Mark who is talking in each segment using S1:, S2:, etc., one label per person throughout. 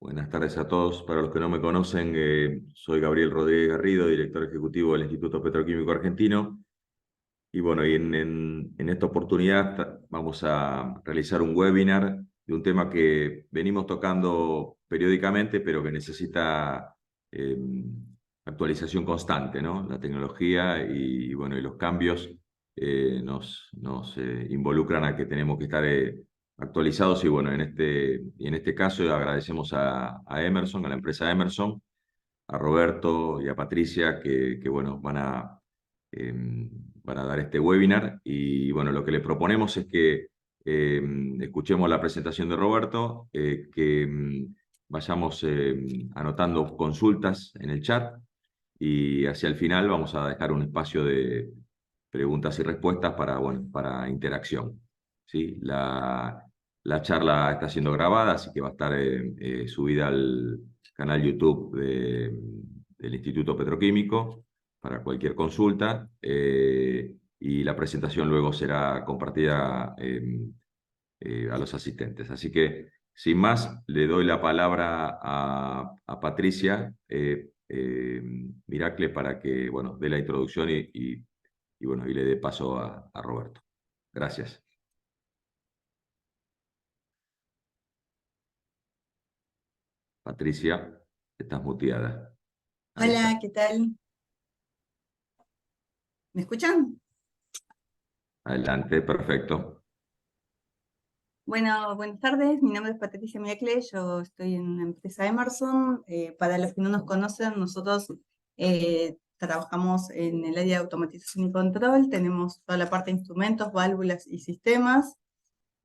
S1: Buenas tardes a todos. Para los que no me conocen, soy Gabriel Rodríguez Garrido, director ejecutivo del Instituto Petroquímico Argentino. Y bueno, en esta oportunidad vamos a realizar un webinar de un tema que venimos tocando periódicamente, pero que necesita eh, actualización constante, ¿no? La tecnología y los cambios nos involucran a que tenemos que estar actualizados. Y bueno, en este caso agradecemos a Emerson, a la empresa Emerson, a Roberto y a Patricia que bueno, van a dar este webinar. Y bueno, lo que les proponemos es que escuchemos la presentación de Roberto, que vayamos anotando consultas en el chat y hacia el final vamos a dejar un espacio de preguntas y respuestas para, bueno, para interacción. ¿Sí? La charla está siendo grabada, así que va a estar subida al canal YouTube del Instituto Petroquímico para cualquier consulta, y la presentación luego será compartida a los asistentes. Así que, sin más, le doy la palabra a Patricia Miracle para que, bueno, dé la introducción bueno, y le dé paso a Roberto. Gracias. Patricia, estás muteada. Ahí
S2: Hola,
S1: está.
S2: ¿qué tal? ¿Me escuchan?
S1: Adelante, perfecto.
S2: Bueno, buenas tardes. Mi nombre es Patricia Miracle. Yo estoy en la empresa Emerson. Para los que no nos conocen, nosotros trabajamos en el área de automatización y control. Tenemos toda la parte de instrumentos, válvulas y sistemas.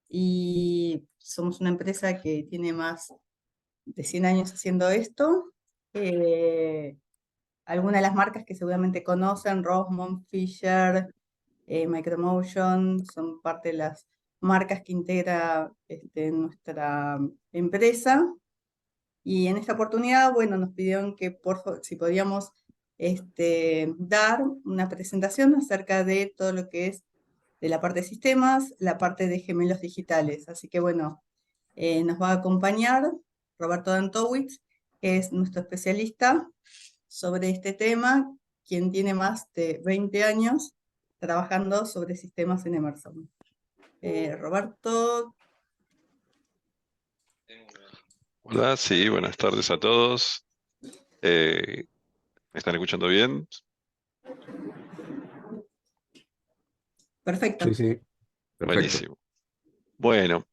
S2: Y somos una empresa que tiene más de 100 años haciendo esto. Eh, Algunas de las marcas que seguramente conocen, Rossmann, Fisher, Micromotion, son parte de las marcas que integra nuestra empresa. Y en esta oportunidad, bueno, nos pidieron que si podíamos dar una presentación acerca de todo lo que es de la parte de sistemas, la parte de gemelos digitales. Así que bueno, nos va a acompañar Roberto Dantowitz, que es nuestro especialista sobre este tema, quien tiene más de 20 años trabajando sobre sistemas en Emerson. Roberto.
S3: Hola, sí, buenas tardes a todos. ¿Me están escuchando bien?
S2: Perfecto.
S4: Sí, sí.
S1: Perfecto.
S3: Buenísimo. Bueno,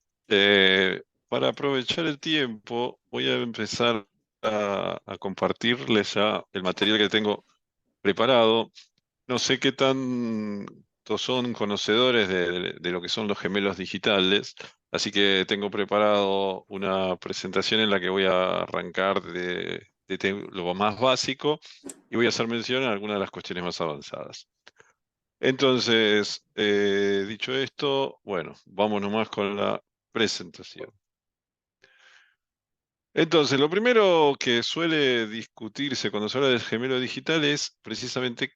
S3: para aprovechar el tiempo, voy a empezar a compartirles ya el material que tengo preparado. No sé qué tanto son conocedores de lo que son los gemelos digitales, así que tengo preparado una presentación en la que voy a arrancar de lo más básico y voy a hacer mención a algunas de las cuestiones más avanzadas. Entonces, dicho esto, bueno, vamos nomás con la presentación. Entonces, lo primero que suele discutirse cuando se habla del gemelo digital es precisamente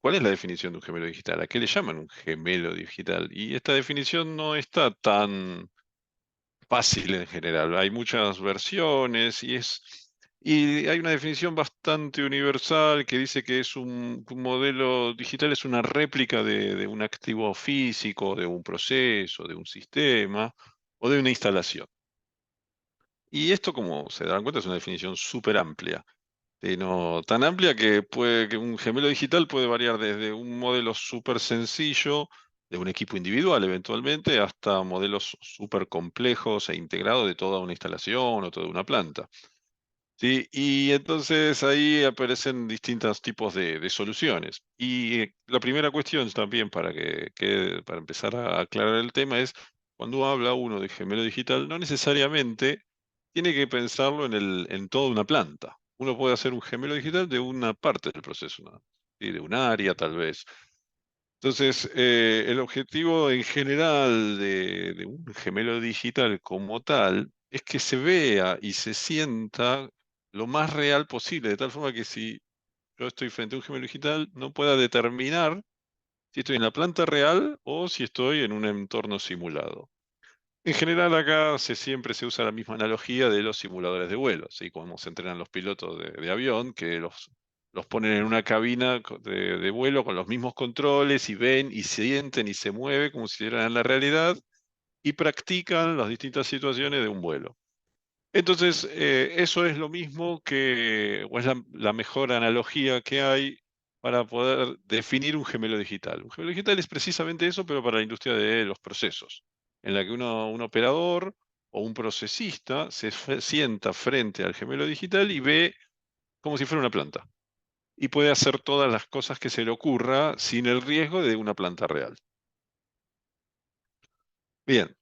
S3: cuál es la definición de un gemelo digital, a qué le llaman un gemelo digital. Y esta definición no está tan fácil en general. Hay muchas versiones y hay una definición bastante universal que dice que es un modelo digital es una réplica de un activo físico, de un proceso, de un sistema o de una instalación. Y esto, como se dan cuenta, es una definición súper amplia. Tan amplia que un gemelo digital puede variar desde un modelo súper sencillo de un equipo individual eventualmente hasta modelos súper complejos e integrados de toda una instalación o toda una planta. ¿Sí? Y entonces ahí aparecen distintos tipos de soluciones. Y la primera cuestión también para empezar a aclarar el tema es, cuando habla uno de gemelo digital, no necesariamente tiene que pensarlo en toda una planta. Uno puede hacer un gemelo digital de una parte del proceso, ¿no? ¿Sí? De un área tal vez. Entonces, el objetivo en general de un gemelo digital como tal es que se vea y se sienta lo más real posible, de tal forma que si yo estoy frente a un gemelo digital, no pueda determinar si estoy en la planta real o si estoy en un entorno simulado. En general acá siempre se usa la misma analogía de los simuladores de vuelo, ¿sí? Como se entrenan los pilotos de avión, que los ponen en una cabina de vuelo con los mismos controles y ven y sienten y se mueve como si estuvieran en la realidad y practican las distintas situaciones de un vuelo. Entonces, eso es lo mismo que, o es la mejor analogía que hay para poder definir un gemelo digital. Un gemelo digital es precisamente eso, pero para la industria de los procesos, en la que un operador o un procesista sienta frente al gemelo digital y ve como si fuera una planta. Y puede hacer todas las cosas que se le ocurra sin el riesgo de una planta real. Bien.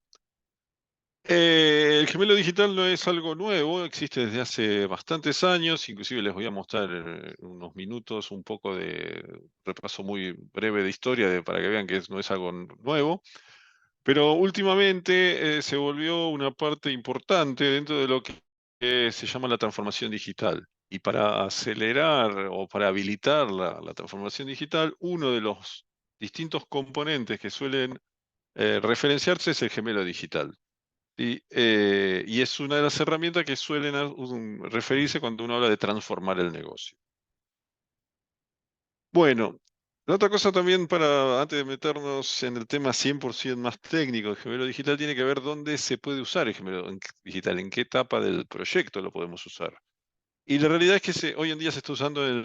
S3: El gemelo digital no es algo nuevo, existe desde hace bastantes años, inclusive les voy a mostrar en unos minutos un poco de repaso muy breve de historia para que vean que no es algo nuevo, pero últimamente se volvió una parte importante dentro de lo que se llama la transformación digital. Y para acelerar o para habilitar la transformación digital, uno de los distintos componentes que suelen referenciarse es el gemelo digital. Y es una de las herramientas que suelen referirse cuando uno habla de transformar el negocio. Bueno, la otra cosa también antes de meternos en el tema 100% más técnico del gemelo digital, tiene que ver dónde se puede usar el gemelo digital, en qué etapa del proyecto lo podemos usar. Y la realidad es que hoy en día se está usando en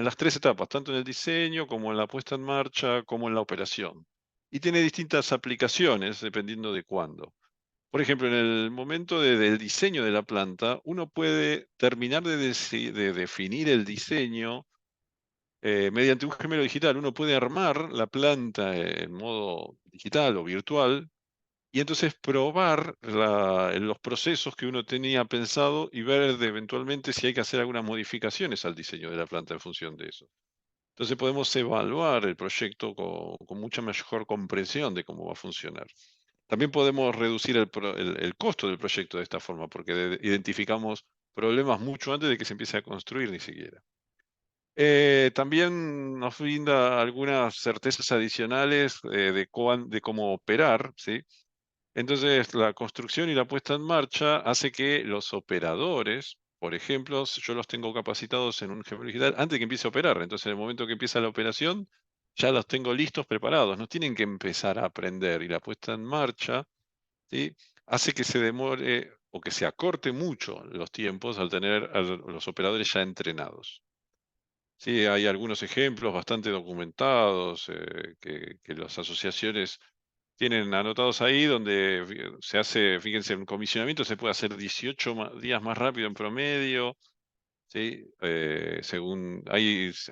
S3: las tres etapas, tanto en el diseño como en la puesta en marcha, como en la operación. Y tiene distintas aplicaciones dependiendo de cuándo. Por ejemplo, en el momento del diseño de la planta, uno puede terminar de definir el diseño mediante un gemelo digital. Uno puede armar la planta en modo digital o virtual y entonces probar los procesos que uno tenía pensado y ver eventualmente si hay que hacer algunas modificaciones al diseño de la planta en función de eso. Entonces podemos evaluar el proyecto con mucha mejor comprensión de cómo va a funcionar. También podemos reducir el costo del proyecto de esta forma, porque identificamos problemas mucho antes de que se empiece a construir ni siquiera. También nos brinda algunas certezas adicionales de cómo operar, ¿sí? Entonces, la construcción y la puesta en marcha hace que los operadores, por ejemplo, yo los tengo capacitados en un gemelo digital antes de que empiece a operar. Entonces, en el momento que empieza la operación, ya los tengo listos, preparados. No tienen que empezar a aprender. Y la puesta en marcha, ¿sí?, hace que se demore o que se acorte mucho los tiempos al tener a los operadores ya entrenados. Sí, hay algunos ejemplos bastante documentados que las asociaciones tienen anotados ahí donde se hace, fíjense, un comisionamiento se puede hacer 18 días más rápido en promedio, ¿sí? Según,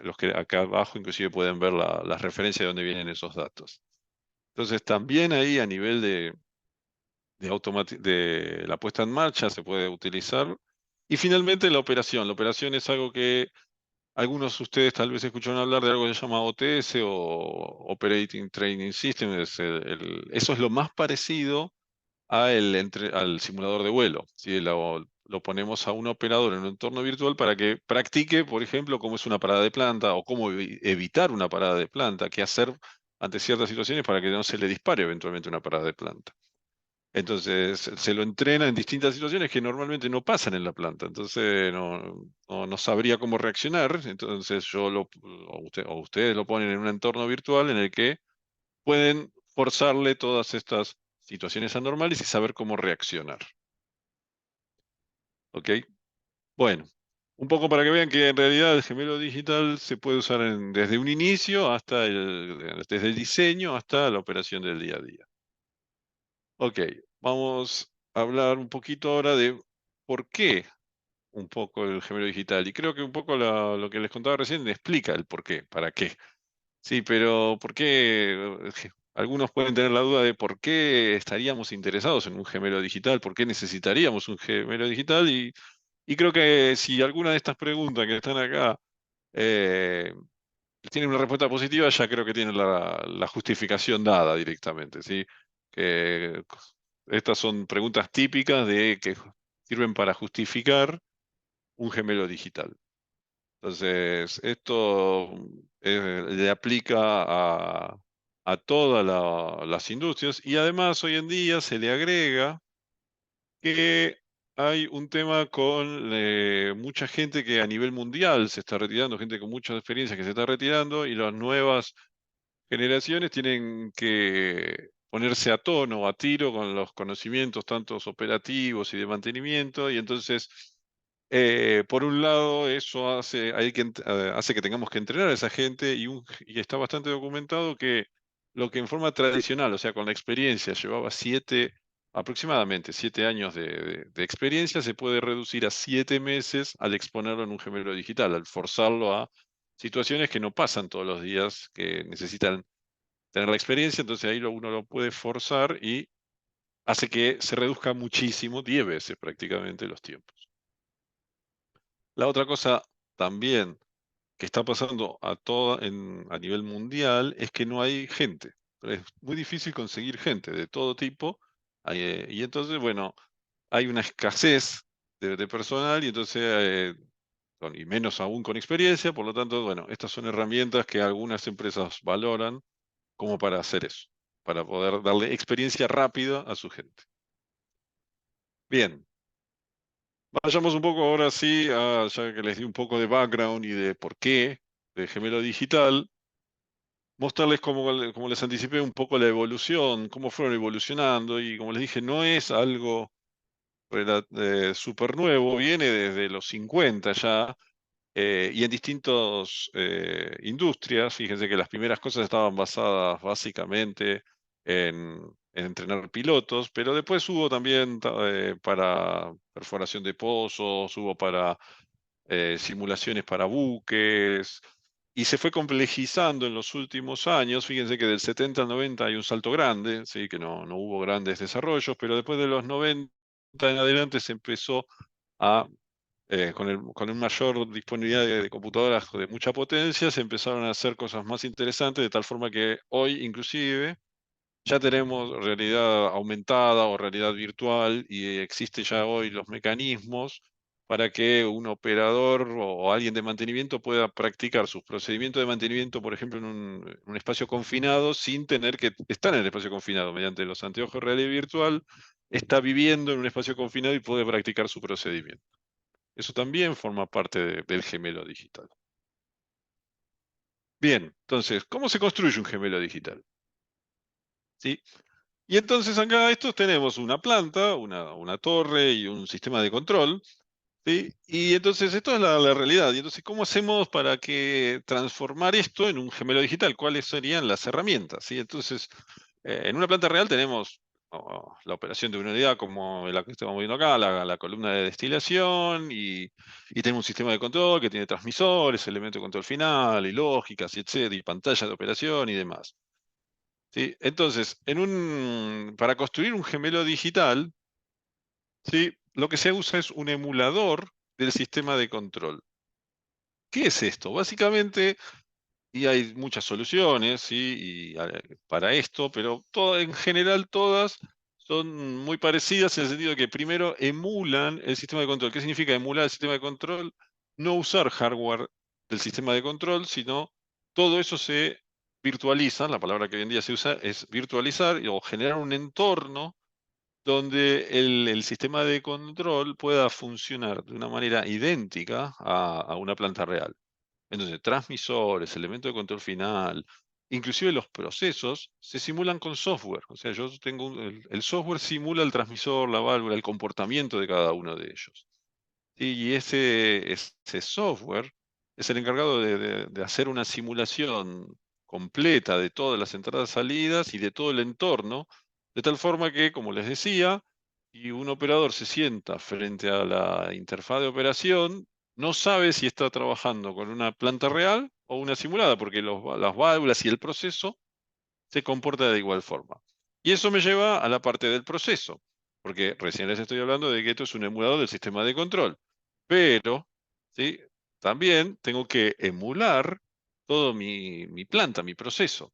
S3: los que acá abajo inclusive pueden ver las referencias de dónde vienen esos datos. Entonces también ahí a nivel de la puesta en marcha se puede utilizar. Y finalmente la operación. La operación es algo que algunos de ustedes tal vez escucharon hablar de algo que se llama OTS o Operating Training System. Eso es lo más parecido al simulador de vuelo. ¿Sí? Lo ponemos a un operador en un entorno virtual para que practique, por ejemplo, cómo es una parada de planta o cómo evitar una parada de planta, qué hacer ante ciertas situaciones para que no se le dispare eventualmente una parada de planta. Entonces, se lo entrena en distintas situaciones que normalmente no pasan en la planta. Entonces, no sabría cómo reaccionar. Entonces, o ustedes lo ponen en un entorno virtual en el que pueden forzarle todas estas situaciones anormales y saber cómo reaccionar. ¿Ok? Bueno, un poco para que vean que en realidad el gemelo digital se puede usar desde un inicio desde el diseño hasta la operación del día a día. Ok, vamos a hablar un poquito ahora de por qué un poco el gemelo digital. Y creo que un poco lo que les contaba recién explica el por qué, para qué. Sí, pero ¿por qué? Algunos pueden tener la duda de por qué estaríamos interesados en un gemelo digital, por qué necesitaríamos un gemelo digital. Y creo que si alguna de estas preguntas que están acá eh, tienen una respuesta positiva, ya creo que tienen la justificación dada directamente, ¿sí? Que estas son preguntas típicas que sirven para justificar un gemelo digital. Entonces, esto le aplica a todas las industrias, y además hoy en día se le agrega que hay un tema con mucha gente que a nivel mundial se está retirando, gente con mucha experiencia que se está retirando, y las nuevas generaciones tienen que ponerse a tono, a tiro con los conocimientos tantos operativos y de mantenimiento, y entonces, por un lado, eso hace que tengamos que entrenar a esa gente, y está bastante documentado que lo que en forma tradicional, o sea, con la experiencia, llevaba aproximadamente 7 años de experiencia, se puede reducir a 7 meses al exponerlo en un gemelo digital, al forzarlo a situaciones que no pasan todos los días, que necesitan tener la experiencia, entonces ahí uno lo puede forzar y hace que se reduzca muchísimo, 10 veces prácticamente, los tiempos. La otra cosa también que está pasando a nivel mundial es que no hay gente. Es muy difícil conseguir gente de todo tipo, y entonces, bueno, hay una escasez de personal, y entonces, y menos aún con experiencia, por lo tanto, bueno, estas son herramientas que algunas empresas valoran como para hacer eso, para poder darle experiencia rápida a su gente. Bien, vayamos un poco ahora sí, ya que les di un poco de background y de por qué de Gemelo Digital, mostrarles como les anticipé un poco la evolución, cómo fueron evolucionando, y como les dije, no es algo súper nuevo, viene desde los 50 ya, y en distintas industrias. Fíjense que las primeras cosas estaban basadas básicamente en entrenar pilotos, pero después hubo también para perforación de pozos, hubo para simulaciones para buques, y se fue complejizando en los últimos años. Fíjense que del 70 al 90 hay un salto grande, ¿sí? Que no hubo grandes desarrollos, pero después de los 90 en adelante se empezó a con una mayor disponibilidad de computadoras de mucha potencia, se empezaron a hacer cosas más interesantes, de tal forma que hoy inclusive ya tenemos realidad aumentada o realidad virtual, y existe ya hoy los mecanismos para que un operador o alguien de mantenimiento pueda practicar sus procedimientos de mantenimiento, por ejemplo, en un espacio confinado, sin tener que estar en el espacio confinado. Mediante los anteojos de realidad virtual, está viviendo en un espacio confinado y puede practicar su procedimiento. Eso también forma parte del gemelo digital. Bien, entonces, ¿cómo se construye un gemelo digital? ¿Sí? Y entonces acá estos tenemos una planta, una torre y un sistema de control, ¿sí? Y entonces esto es la realidad. Y entonces, ¿cómo hacemos para transformar esto en un gemelo digital? ¿Cuáles serían las herramientas? ¿Sí? Entonces, en una planta real tenemos la operación de una unidad como la que estamos viendo acá, la columna de destilación, y tenemos un sistema de control que tiene transmisores, elementos de control final, y lógicas, y etcétera, y pantalla de operación y demás. ¿Sí? Entonces, para construir un gemelo digital, ¿sí? Lo que se usa es un emulador del sistema de control. ¿Qué es esto? Básicamente, y hay muchas soluciones, ¿sí? Para esto, pero en general todas son muy parecidas, en el sentido de que primero emulan el sistema de control. ¿Qué significa emular el sistema de control? No usar hardware del sistema de control, sino todo eso se virtualiza. La palabra que hoy en día se usa es virtualizar, o generar un entorno donde el sistema de control pueda funcionar de una manera idéntica a una planta real. Entonces, transmisores, elementos de control final, inclusive los procesos, se simulan con software. O sea, yo tengo el software simula el transmisor, la válvula, el comportamiento de cada uno de ellos. Y ese software es el encargado de hacer una simulación completa de todas las entradas, salidas y de todo el entorno, de tal forma que, como les decía, y un operador se sienta frente a la interfaz de operación, no sabe si está trabajando con una planta real o una simulada, porque las válvulas y el proceso se comporta de igual forma. Y eso me lleva a la parte del proceso, porque recién les estoy hablando de que esto es un emulador del sistema de control, pero ¿sí? También tengo que emular todo mi planta, mi proceso,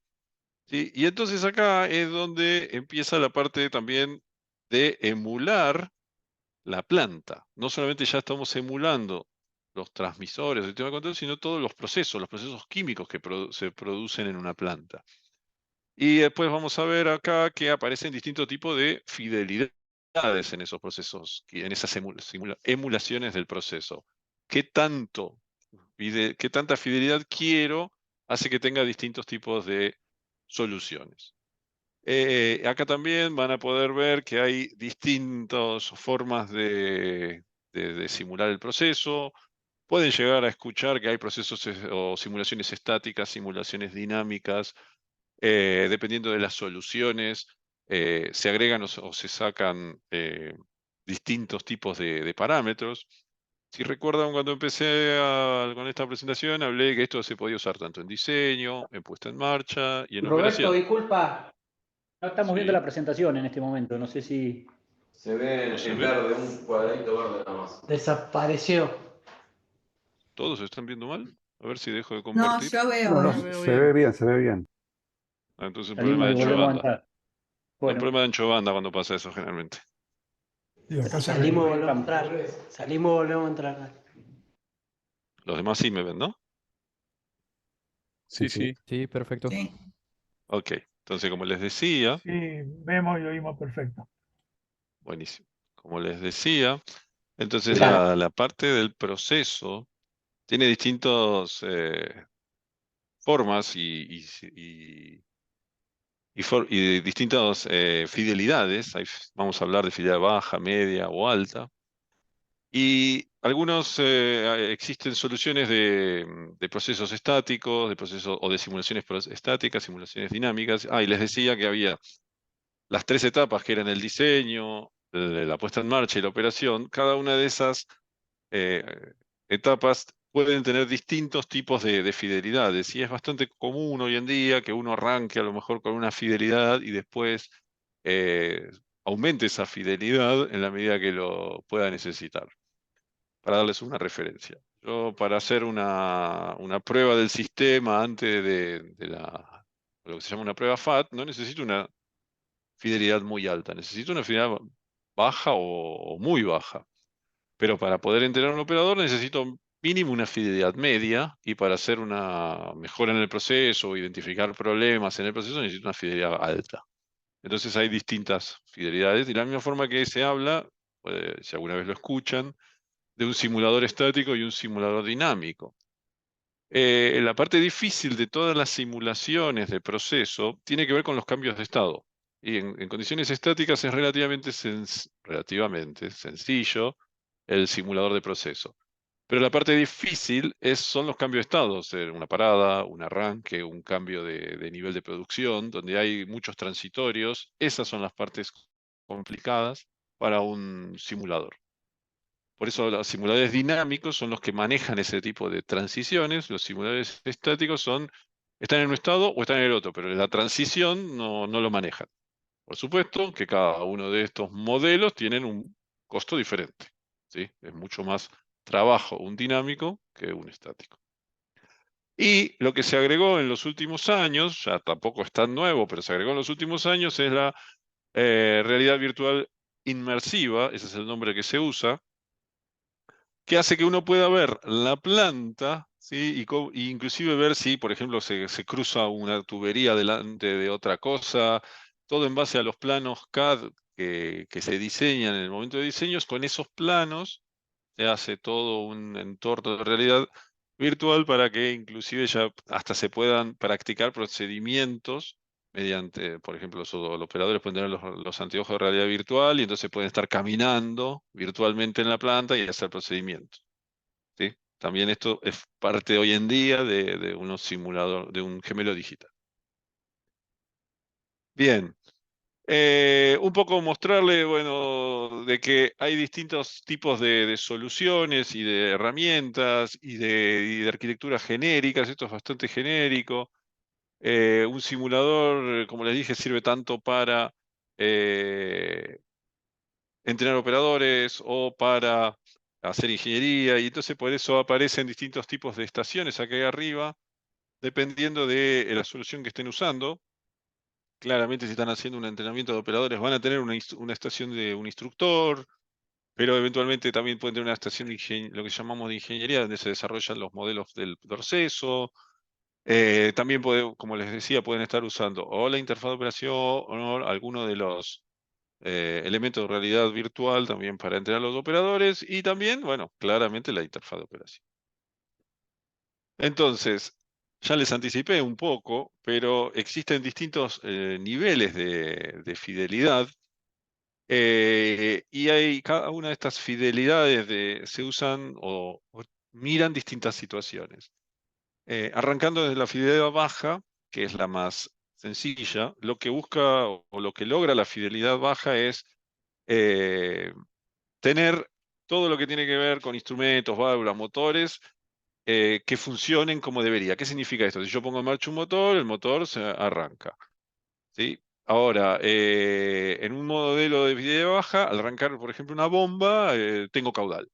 S3: ¿sí? Y entonces acá es donde empieza la parte también de emular la planta. No solamente ya estamos emulando los transmisores del sistema de control, sino todos los procesos químicos que se producen en una planta. Y después vamos a ver acá que aparecen distintos tipos de fidelidades en esos procesos, en esas emulaciones del proceso. ¿Qué tanto, qué tanta fidelidad quiero hace que tenga distintos tipos de soluciones? Acá también van a poder ver que hay distintas formas de simular el proceso. Pueden llegar a escuchar que hay procesos o simulaciones estáticas, simulaciones dinámicas, dependiendo de las soluciones, se agregan o se sacan distintos tipos de parámetros. Si recuerdan, cuando empecé con esta presentación, hablé que esto se podía usar tanto en diseño, en puesta en marcha y en
S4: Roberto,
S3: operación.
S4: disculpa, no estamos viendo
S3: Sí.
S4: la presentación en este momento, no sé si...
S1: Se ve
S3: ¿No se
S1: en
S3: ve?
S1: verde, un cuadradito verde nada más.
S4: Desapareció.
S3: ¿Todos están viendo mal? A ver si dejo de
S2: No,
S3: compartir.
S2: yo
S5: No, no,
S2: lo veo
S5: se ve bien, se ve bien.
S3: Ah, entonces el problema
S4: Salimos
S3: de
S4: y
S3: ancho de
S4: volvemos a
S3: banda.
S4: entrar.
S3: Un
S4: Bueno,
S3: problema de ancho de banda cuando pasa eso generalmente.
S6: Y acá se
S4: salimos y
S6: ve.
S4: volvemos a entrar.
S7: Salimos y volvemos a entrar.
S3: Los demás sí me ven, ¿no?
S5: Sí, sí.
S8: Sí, perfecto.
S2: Sí.
S3: Ok, entonces como les decía,
S6: Sí, vemos y oímos perfecto.
S3: buenísimo. Como les decía, entonces
S4: Claro.
S3: la parte del proceso tiene distintas formas y distintas fidelidades. Vamos a hablar de fidelidad baja, media o alta. Y existen soluciones de procesos estáticos, de procesos o de simulaciones estáticas, simulaciones dinámicas. Y les decía que había las tres etapas que eran el diseño, la puesta en marcha y la operación. Cada una de esas eh, etapas pueden tener distintos tipos de fidelidades y es bastante común hoy en día que uno arranque a lo mejor con una fidelidad y después eh, aumente esa fidelidad en la medida que lo pueda necesitar. Para darles una referencia. Yo para hacer una prueba del sistema antes de lo que se llama una prueba FAT, no necesito una fidelidad muy alta, necesito una fidelidad baja o muy baja. Pero para poder entrenar un operador necesito mínimo una fidelidad media y para hacer una mejora en el proceso o identificar problemas en el proceso necesito una fidelidad alta. Entonces hay distintas fidelidades. De la misma forma que se habla, si alguna vez lo escuchan, de un simulador estático y un simulador dinámico. La parte difícil de todas las simulaciones de proceso tiene que ver con los cambios de estado. Y en condiciones estáticas es relativamente sencillo el simulador de proceso. Pero la parte difícil son los cambios de estado, una parada, un arranque, un cambio de nivel de producción, donde hay muchos transitorios. Esas son las partes complicadas para un simulador. Por eso los simuladores dinámicos son los que manejan ese tipo de transiciones. Los simuladores estáticos están en un estado o están en el otro, pero la transición no lo manejan. Por supuesto que cada uno de estos modelos tienen un costo diferente, ¿sí? Es mucho más trabajo un dinámico que un estático. Y lo que se agregó en los últimos años, ya tampoco es tan nuevo, pero se agregó en los últimos años, es la realidad virtual inmersiva, ese es el nombre que se usa, que hace que uno pueda ver la planta, ¿sí? Y inclusive ver si, por ejemplo, se cruza una tubería delante de otra cosa, todo en base a los planos CAD que se diseñan en el momento de diseños. Con esos planos se hace todo un entorno de realidad virtual para que inclusive ya hasta se puedan practicar procedimientos mediante, por ejemplo, los operadores pueden tener los anteojos de realidad virtual y entonces pueden estar caminando virtualmente en la planta y hacer procedimientos, ¿sí? También esto es parte hoy en día de unos simuladores, de un gemelo digital. Bien. Un poco mostrarle, bueno, de que hay distintos tipos de soluciones y de herramientas y de arquitecturas genéricas. Esto es bastante genérico. Un simulador, como les dije, sirve tanto para entrenar operadores o para hacer ingeniería, y entonces por eso aparecen distintos tipos de estaciones aquí arriba, dependiendo de la solución que estén usando. Claramente, si están haciendo un entrenamiento de operadores, van a tener una estación de un instructor, pero eventualmente también pueden tener una estación de lo que llamamos de ingeniería, donde se desarrollan los modelos del proceso. También, como les decía, pueden estar usando o la interfaz de operación o alguno de los elementos de realidad virtual también para entrenar a los operadores y también, bueno, claramente la interfaz de operación. Entonces, ya les anticipé un poco, pero existen distintos niveles de fidelidad y hay cada una de estas fidelidades se usan o miran distintas situaciones. Arrancando desde la fidelidad baja, que es la más sencilla, lo que busca o lo que logra la fidelidad baja es tener todo lo que tiene que ver con instrumentos, válvulas, motores, que funcionen como debería. ¿Qué significa esto? Si yo pongo en marcha un motor, el motor se arranca. ¿Sí? Ahora, en un modelo de fidelidad baja, al arrancar, por ejemplo, una bomba, tengo caudal.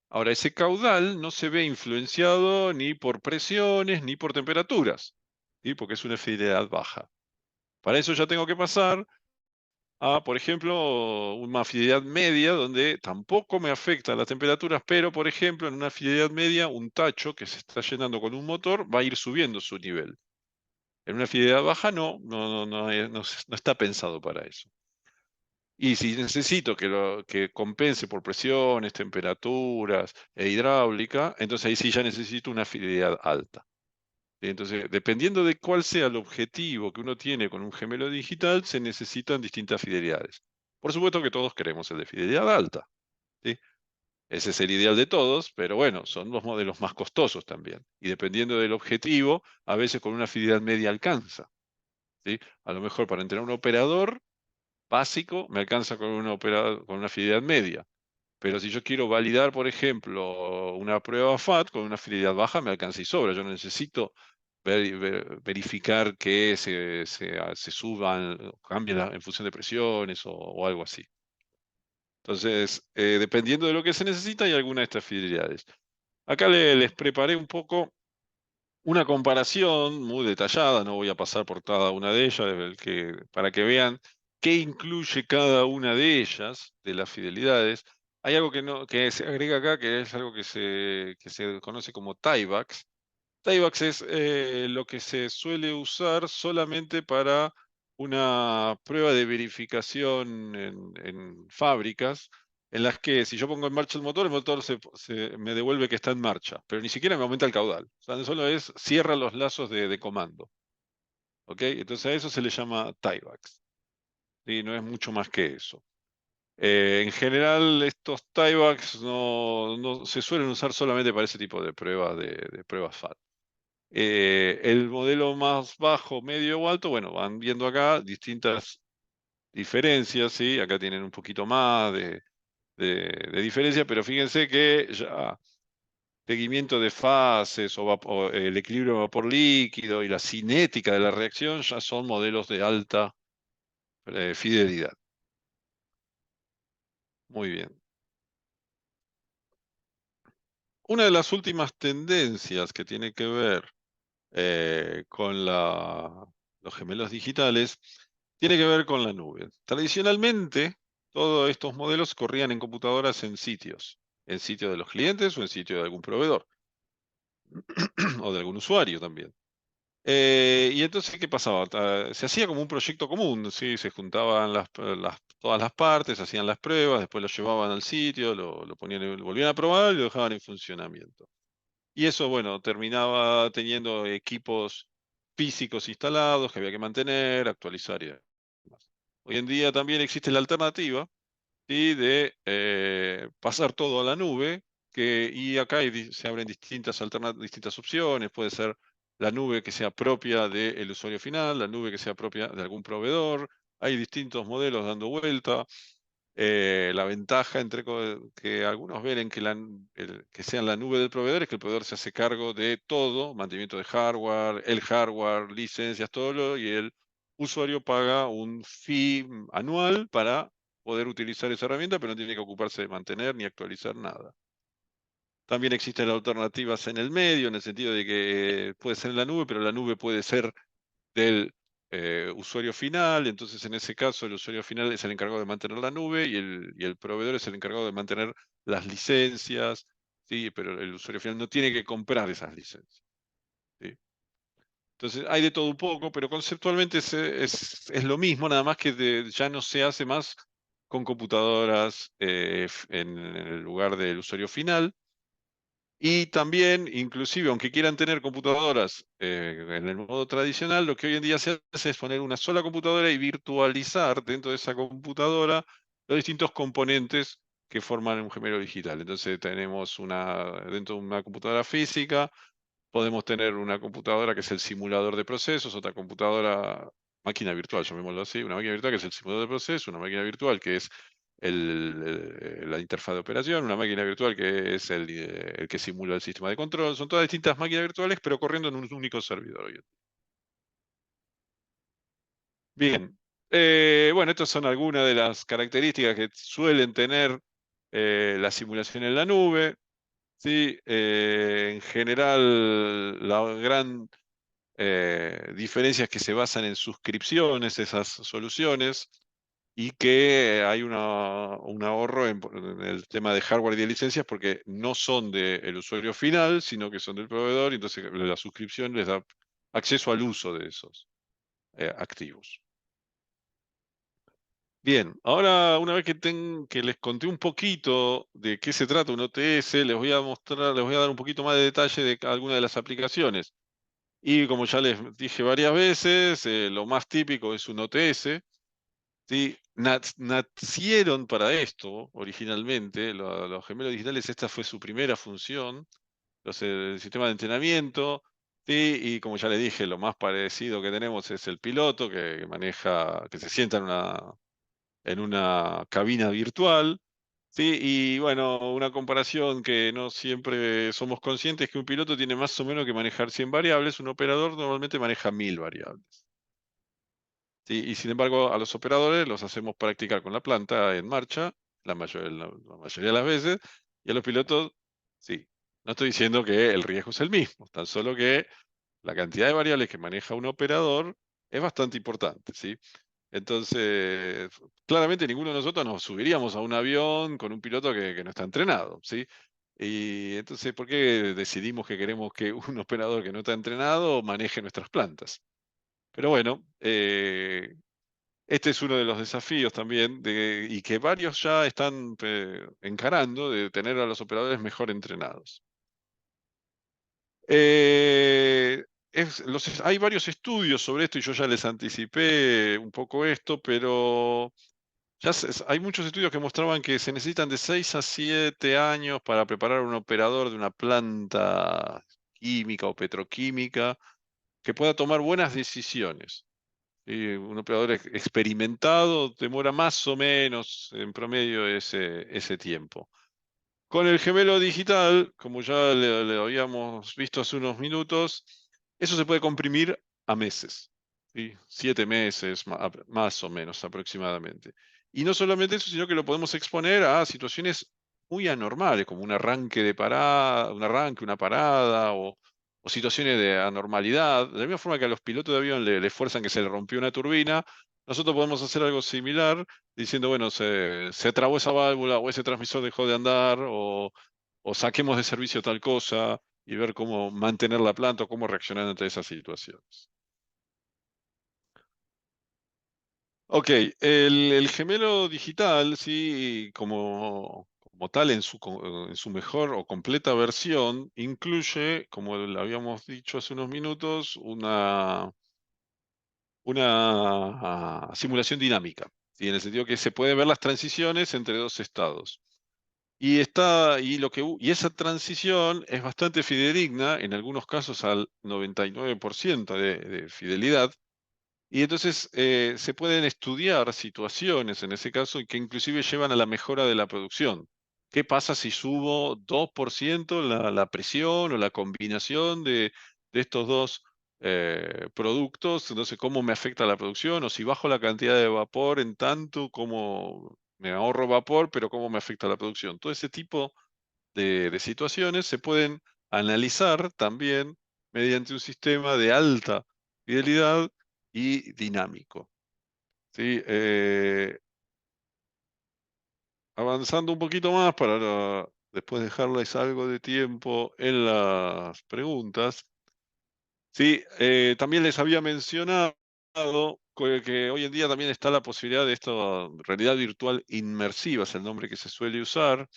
S3: Ahora, ese caudal no se ve influenciado ni por presiones ni por temperaturas, ¿sí? Porque es una fidelidad baja. Para eso ya tengo que pasar a, por ejemplo, una fidelidad media, donde tampoco me afectan las temperaturas, pero, por ejemplo, en una fidelidad media, un tacho que se está llenando con un motor va a ir subiendo su nivel. En una fidelidad baja no está pensado para eso. Y si necesito que compense por presiones, temperaturas e hidráulica, entonces ahí sí ya necesito una fidelidad alta. Entonces, dependiendo de cuál sea el objetivo que uno tiene con un gemelo digital, se necesitan distintas fidelidades. Por supuesto que todos queremos el de fidelidad alta, ¿sí? Ese es el ideal de todos, pero bueno, son los modelos más costosos también. Y dependiendo del objetivo, a veces con una fidelidad media alcanza, ¿sí? A lo mejor para entrenar un operador básico me alcanza con una fidelidad media. Pero si yo quiero validar, por ejemplo, una prueba FAT con una fidelidad baja, me alcanza y sobra. Yo no necesito verificar que se suban, cambien en función de presiones o algo así. Entonces, dependiendo de lo que se necesita, hay alguna de estas fidelidades. Acá les preparé un poco una comparación muy detallada, no voy a pasar por cada una de ellas, para que vean qué incluye cada una de ellas, de las fidelidades. Hay algo que se agrega acá, que es algo que se conoce como tiebacks. Tiebacks es lo que se suele usar solamente para una prueba de verificación en fábricas, en las que si yo pongo en marcha el motor me devuelve que está en marcha, pero ni siquiera me aumenta el caudal. O sea, solo cierra los lazos de comando. ¿Ok? Entonces a eso se le llama tiebacks. ¿Sí? No es mucho más que eso. En general, estos tiebacks no se suelen usar solamente para ese tipo de pruebas de pruebas FAT. El modelo más bajo, medio o alto, bueno, van viendo acá distintas diferencias, ¿sí? Acá tienen un poquito más de diferencia, pero fíjense que ya seguimiento de fases o el equilibrio vapor líquido y la cinética de la reacción ya son modelos de alta fidelidad. Muy bien. Una de las últimas tendencias que tiene que ver con los gemelos digitales tiene que ver con la nube. Tradicionalmente, todos estos modelos corrían en computadoras en sitios de los clientes o en sitio de algún proveedor o de algún usuario también. Y entonces, ¿qué pasaba? Se hacía como un proyecto común, ¿sí? Se juntaban todas las partes, hacían las pruebas, después lo llevaban al sitio, lo ponían, lo volvían a probar y lo dejaban en funcionamiento. Y eso, bueno, terminaba teniendo equipos físicos instalados que había que mantener, actualizar y demás. Hoy en día también existe la alternativa, ¿sí? De pasar todo a la nube, y acá se abren distintas opciones. Puede ser la nube que sea propia del usuario final, la nube que sea propia de algún proveedor. Hay distintos modelos dando vuelta. La ventaja que algunos ven en que sea en la nube del proveedor es que el proveedor se hace cargo de todo, mantenimiento de hardware, el hardware, licencias, y el usuario paga un fee anual para poder utilizar esa herramienta, pero no tiene que ocuparse de mantener ni actualizar nada. También existen alternativas en el medio, en el sentido de que puede ser en la nube, pero la nube puede ser del usuario final. Entonces en ese caso el usuario final es el encargado de mantener la nube y el proveedor es el encargado de mantener las licencias, ¿sí? Pero el usuario final no tiene que comprar esas licencias, ¿sí? Entonces hay de todo un poco, pero conceptualmente es lo mismo, nada más que ya no se hace más con computadoras en el lugar del usuario final. Y también, inclusive, aunque quieran tener computadoras en el modo tradicional, lo que hoy en día se hace es poner una sola computadora y virtualizar dentro de esa computadora los distintos componentes que forman un gemelo digital. Entonces tenemos dentro de una computadora física, podemos tener una computadora que es el simulador de procesos, otra computadora, máquina virtual, llamémoslo así, una máquina virtual que es el simulador de procesos, una máquina virtual que es la interfaz de operación, una máquina virtual que es el que simula el sistema de control. Son todas distintas máquinas virtuales, pero corriendo en un único servidor hoy en día. Bien, bueno, estas son algunas de las características que suelen tener la simulación en la nube. ¿Sí? En general, la gran diferencia es que se basan en suscripciones esas soluciones y que hay un ahorro en el tema de hardware y de licencias porque no son del usuario final, sino que son del proveedor, y entonces la suscripción les da acceso al uso de esos activos. Bien, ahora una vez que les conté un poquito de qué se trata un OTS, les voy a mostrar, les voy a dar un poquito más de detalle de alguna de las aplicaciones. Y como ya les dije varias veces, lo más típico es un OTS. ¿Sí? Nacieron para esto originalmente, los gemelos digitales, esta fue su primera función, el sistema de entrenamiento. ¿Sí? Y como ya les dije, lo más parecido que tenemos es el piloto que maneja, que se sienta en una cabina virtual. Sí, y bueno, una comparación que no siempre somos conscientes es que un piloto tiene más o menos que manejar 100 variables, un operador normalmente maneja 1000 variables. Sí, y sin embargo, a los operadores los hacemos practicar con la planta en marcha, la mayoría de las veces, y a los pilotos, sí. No estoy diciendo que el riesgo es el mismo, tan solo que la cantidad de variables que maneja un operador es bastante importante, ¿sí? Entonces, claramente ninguno de nosotros nos subiríamos a un avión con un piloto que no está entrenado, ¿sí? Y entonces, ¿por qué decidimos que queremos que un operador que no está entrenado maneje nuestras plantas? Pero bueno, este es uno de los desafíos también y que varios ya están encarando de tener a los operadores mejor entrenados. Hay varios estudios sobre esto y yo ya les anticipé un poco esto, pero hay muchos estudios que mostraban que se necesitan de 6 a 7 años para preparar un operador de una planta química o petroquímica que pueda tomar buenas decisiones. Y un operador experimentado demora más o menos en promedio ese tiempo. Con el gemelo digital, como ya le habíamos visto hace unos minutos, eso se puede comprimir a meses, ¿sí? 7 meses más o menos aproximadamente. Y no solamente eso, sino que lo podemos exponer a situaciones muy anormales, como un arranque de parada, un arranque, una parada, o situaciones de anormalidad. De la misma forma que a los pilotos de avión le fuerzan que se le rompió una turbina, nosotros podemos hacer algo similar diciendo, bueno, se trabó esa válvula o ese transmisor dejó de andar o saquemos de servicio tal cosa y ver cómo mantener la planta o cómo reaccionar ante esas situaciones. Ok, el gemelo digital, sí, como tal en su mejor o completa versión, incluye, como le habíamos dicho hace unos minutos, una simulación dinámica, ¿sí? En el sentido que se pueden ver las transiciones entre dos estados. Y esa transición es bastante fidedigna, en algunos casos al 99% de fidelidad, y entonces se pueden estudiar situaciones en ese caso que inclusive llevan a la mejora de la producción. ¿Qué pasa si subo 2% la presión o la combinación de estos dos productos? Entonces, ¿cómo me afecta la producción? O si bajo la cantidad de vapor en tanto, ¿cómo me ahorro vapor, pero cómo me afecta la producción? Todo ese tipo de situaciones se pueden analizar también mediante un sistema de alta fidelidad y dinámico. ¿Sí? Avanzando un poquito más para después dejarles algo de tiempo en las preguntas. Sí, también les había mencionado que hoy en día también está la posibilidad de esto, realidad virtual inmersiva es el nombre que se suele usar,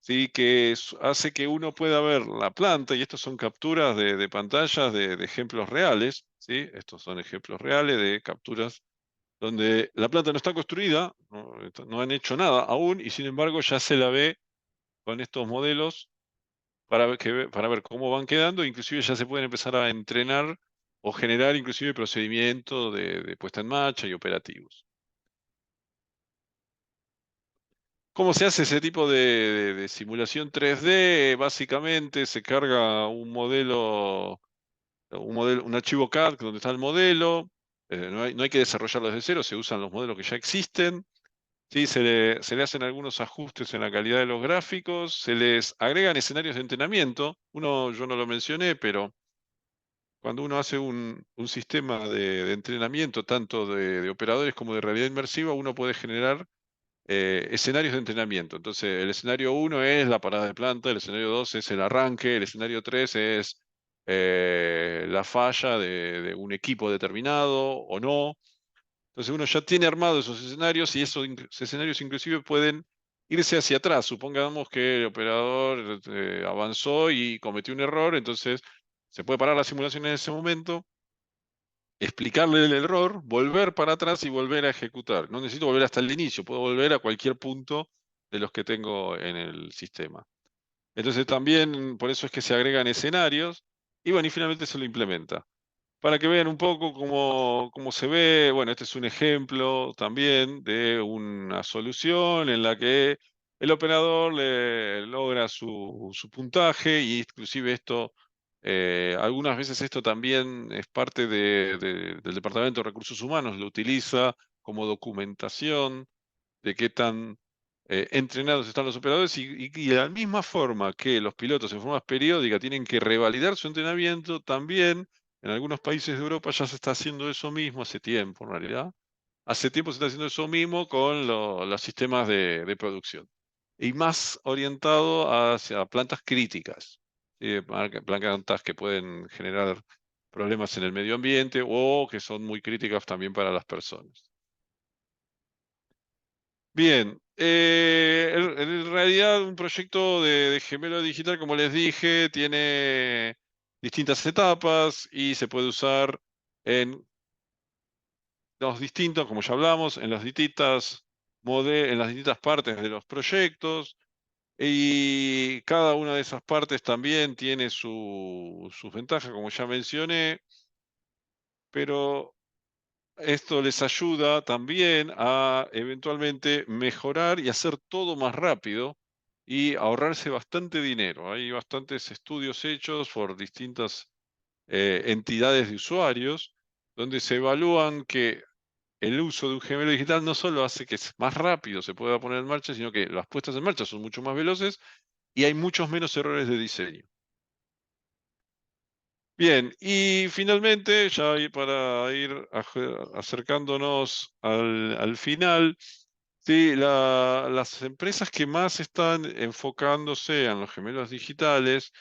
S3: ¿sí? Que hace que uno pueda ver la planta, y estos son capturas de pantallas de ejemplos reales, ¿sí? Estos son ejemplos reales de capturas donde la planta no está construida, no han hecho nada aún, y sin embargo ya se la ve con estos modelos para ver cómo van quedando, inclusive ya se pueden empezar a entrenar o generar inclusive procedimientos de puesta en marcha y operativos. ¿Cómo se hace ese tipo de simulación 3D? Básicamente se carga un archivo CAD donde está el modelo, no hay que desarrollarlo desde cero, se usan los modelos que ya existen. Sí, se le hacen algunos ajustes en la calidad de los gráficos, se les agregan escenarios de entrenamiento. Yo no lo mencioné, pero cuando uno hace un sistema de entrenamiento, tanto de operadores como de realidad inmersiva, uno puede generar escenarios de entrenamiento. Entonces, el escenario 1 es la parada de planta, el escenario 2 es el arranque, el escenario 3 es la falla de un equipo determinado o no. Entonces uno ya tiene armados esos escenarios y esos escenarios inclusive pueden irse hacia atrás. Supongamos que el operador avanzó y cometió un error, entonces se puede parar la simulación en ese momento, explicarle el error, volver para atrás y volver a ejecutar. No necesito volver hasta el inicio, puedo volver a cualquier punto de los que tengo en el sistema. Entonces también por eso es que se agregan escenarios y bueno, y finalmente se lo implementa. Para que vean un poco cómo se ve, bueno, este es un ejemplo también de una solución en la que el operador logra su puntaje y inclusive esto, algunas veces esto también es parte del Departamento de Recursos Humanos, lo utiliza como documentación de qué tan entrenados están los operadores y de la misma forma que los pilotos en forma periódica tienen que revalidar su entrenamiento, también en algunos países de Europa ya se está haciendo eso mismo hace tiempo, en realidad. Hace tiempo se está haciendo eso mismo con los sistemas de producción. Y más orientado hacia plantas críticas, ¿sí? Plantas que pueden generar problemas en el medio ambiente o que son muy críticas también para las personas. Bien, en realidad un proyecto de gemelo digital, como les dije, tiene distintas etapas y se puede usar en los distintos, como ya hablamos, en en las distintas partes de los proyectos y cada una de esas partes también tiene sus ventajas, como ya mencioné, pero esto les ayuda también a eventualmente mejorar y hacer todo más rápido y ahorrarse bastante dinero. Hay bastantes estudios hechos por distintas entidades de usuarios donde se evalúan que el uso de un gemelo digital no solo hace que más rápido se pueda poner en marcha, sino que las puestas en marcha son mucho más veloces y hay muchos menos errores de diseño. Bien, y finalmente, ya para ir acercándonos al final, sí, las empresas que más están enfocándose en los gemelos digitales,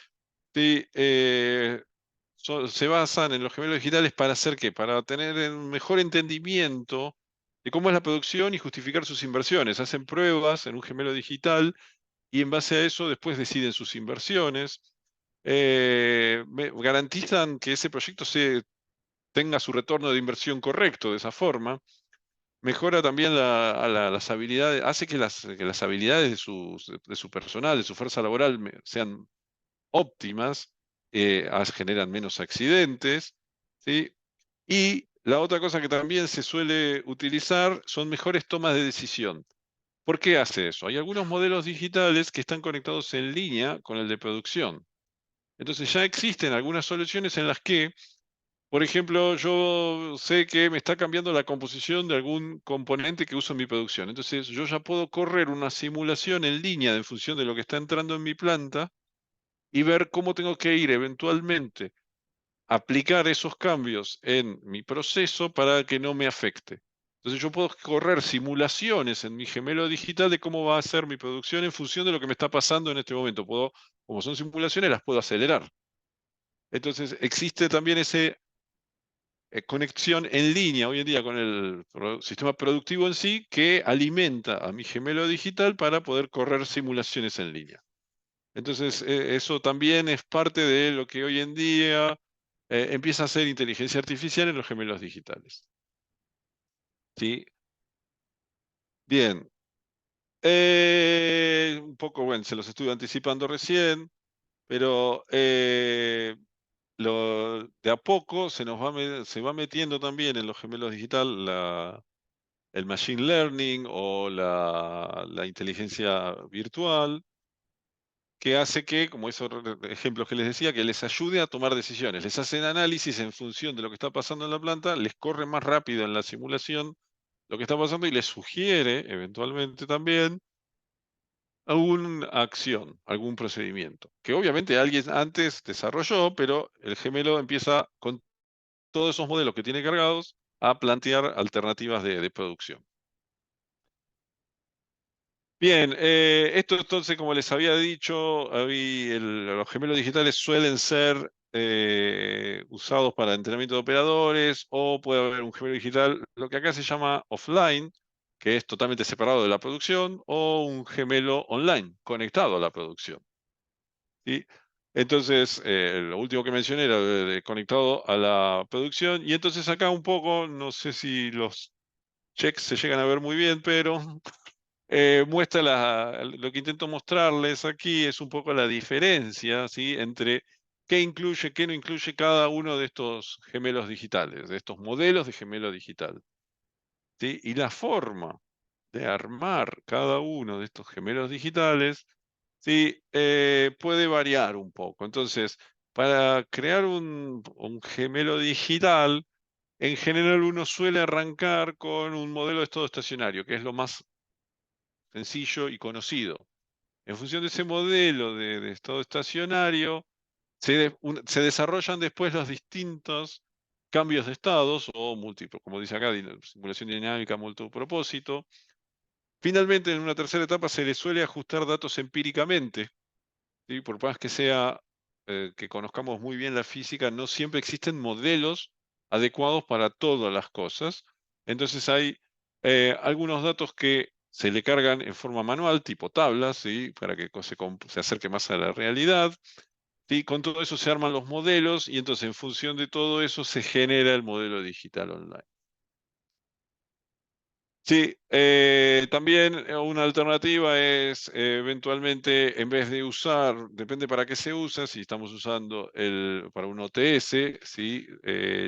S3: sí, se basan en los gemelos digitales para hacer qué, para tener un mejor entendimiento de cómo es la producción y justificar sus inversiones. Hacen pruebas en un gemelo digital y en base a eso después deciden sus inversiones. Garantizan que ese proyecto tenga su retorno de inversión correcto de esa forma. Mejora también las habilidades, hace que las habilidades de su personal, de su fuerza laboral sean óptimas, generan menos accidentes, ¿sí? Y la otra cosa que también se suele utilizar son mejores tomas de decisión. ¿Por qué hace eso? Hay algunos modelos digitales que están conectados en línea con el de producción. Entonces ya existen algunas soluciones en las que, por ejemplo, yo sé que me está cambiando la composición de algún componente que uso en mi producción. Entonces yo ya puedo correr una simulación en línea en función de lo que está entrando en mi planta y ver cómo tengo que ir eventualmente a aplicar esos cambios en mi proceso para que no me afecte. Entonces yo puedo correr simulaciones en mi gemelo digital de cómo va a ser mi producción en función de lo que me está pasando en este momento. Como son simulaciones, las puedo acelerar. Entonces existe también esa conexión en línea hoy en día con el sistema productivo en sí, que alimenta a mi gemelo digital para poder correr simulaciones en línea. Entonces, eso también es parte de lo que hoy en día empieza a ser inteligencia artificial en los gemelos digitales. ¿Sí? Bien. Un poco, bueno, se los estuve anticipando recién, pero de a poco se va metiendo también en los gemelos digital el machine learning o la inteligencia virtual, que hace que, como esos ejemplos que les decía, que les ayude a tomar decisiones. Les hacen análisis en función de lo que está pasando en la planta, les corre más rápido en la simulación lo que está pasando y les sugiere, eventualmente también, alguna acción, algún procedimiento, que obviamente alguien antes desarrolló, pero el gemelo empieza con todos esos modelos que tiene cargados a plantear alternativas de producción. Bien, esto entonces, como les había dicho, los gemelos digitales suelen ser usados para entrenamiento de operadores, o puede haber un gemelo digital, lo que acá se llama offline, que es totalmente separado de la producción, o un gemelo online, conectado a la producción. ¿Sí? Entonces, lo último que mencioné era conectado a la producción, y entonces acá un poco, no sé si los checks se llegan a ver muy bien, pero muestra lo que intento mostrarles aquí es un poco la diferencia, ¿sí?, entre qué incluye, qué no incluye cada uno de estos gemelos digitales, de estos modelos de gemelo digital, ¿sí? Y la forma de armar cada uno de estos gemelos digitales, ¿sí?, puede variar un poco. Entonces, para crear un gemelo digital, en general uno suele arrancar con un modelo de estado estacionario, que es lo más sencillo y conocido. En función de ese modelo de estado estacionario, se desarrollan después los distintos cambios de estados o múltiplos, como dice acá, simulación dinámica multipropósito. Finalmente, en una tercera etapa se le suele ajustar datos empíricamente, ¿sí? Por más que que conozcamos muy bien la física, no siempre existen modelos adecuados para todas las cosas. Entonces hay algunos datos que se le cargan en forma manual, tipo tablas, ¿sí?, para que se acerque más a la realidad. ¿Sí? Con todo eso se arman los modelos y entonces en función de todo eso se genera el modelo digital online. Sí, también una alternativa es eventualmente, en vez de usar, depende para qué se usa, si estamos usando para un OTS, ¿sí?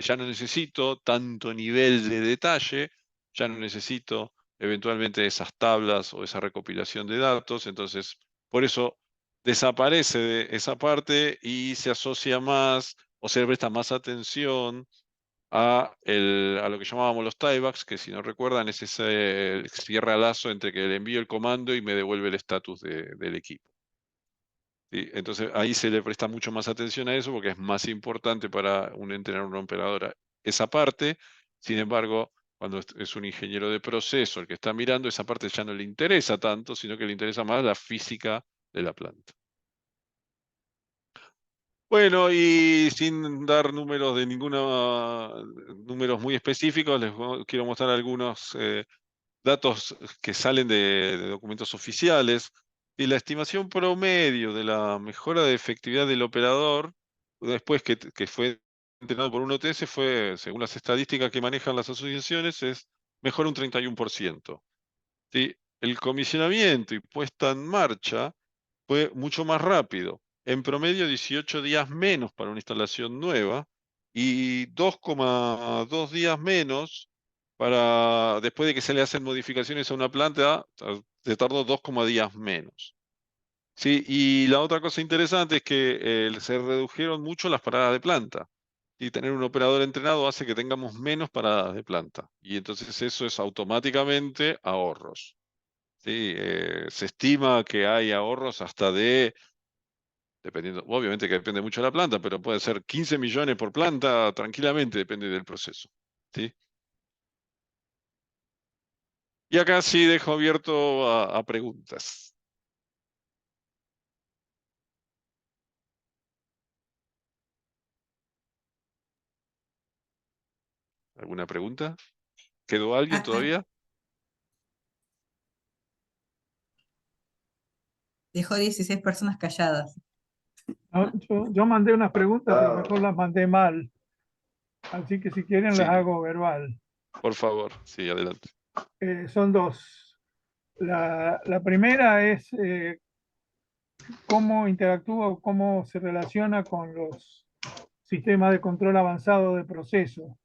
S3: Ya no necesito tanto nivel de detalle, ya no necesito eventualmente esas tablas o esa recopilación de datos, entonces por eso desaparece de esa parte y se asocia más o se le presta más atención a lo que llamábamos los tiebacks, que si no recuerdan es ese cierra lazo entre que le envío el comando y me devuelve el estatus del equipo. ¿Sí? Entonces ahí se le presta mucho más atención a eso porque es más importante para entrenar una operadora esa parte. Sin embargo, cuando es un ingeniero de proceso el que está mirando, esa parte ya no le interesa tanto, sino que le interesa más la física de la planta. Bueno, y sin dar números números muy específicos, quiero mostrar algunos datos que salen de documentos oficiales. Y la estimación promedio de la mejora de efectividad del operador, después que fue entrenado por un OTS, fue, según las estadísticas que manejan las asociaciones, es mejor un 31%. ¿Sí? El comisionamiento y puesta en marcha fue mucho más rápido. En promedio, 18 días menos para una instalación nueva y 2,2 días menos después de que se le hacen modificaciones a una planta, se tardó 2, días menos. Sí, y la otra cosa interesante es que se redujeron mucho las paradas de planta. Y tener un operador entrenado hace que tengamos menos paradas de planta. Y entonces eso es automáticamente ahorros. Sí, se estima que hay ahorros hasta dependiendo, obviamente que depende mucho de la planta, pero puede ser 15 millones por planta, tranquilamente, depende del proceso. ¿Sí? Y acá sí dejo abierto a preguntas. ¿Alguna pregunta? ¿Quedó alguien
S2: Ah,
S3: todavía?
S2: dejó 16 personas calladas.
S6: No, yo mandé unas preguntas, pero mejor las mandé mal. Así que si quieren las
S3: Sí,
S6: hago verbal.
S3: por favor, sí, adelante.
S6: Son dos. La primera es cómo interactúa o cómo se relaciona con los sistemas de control avanzado de proceso,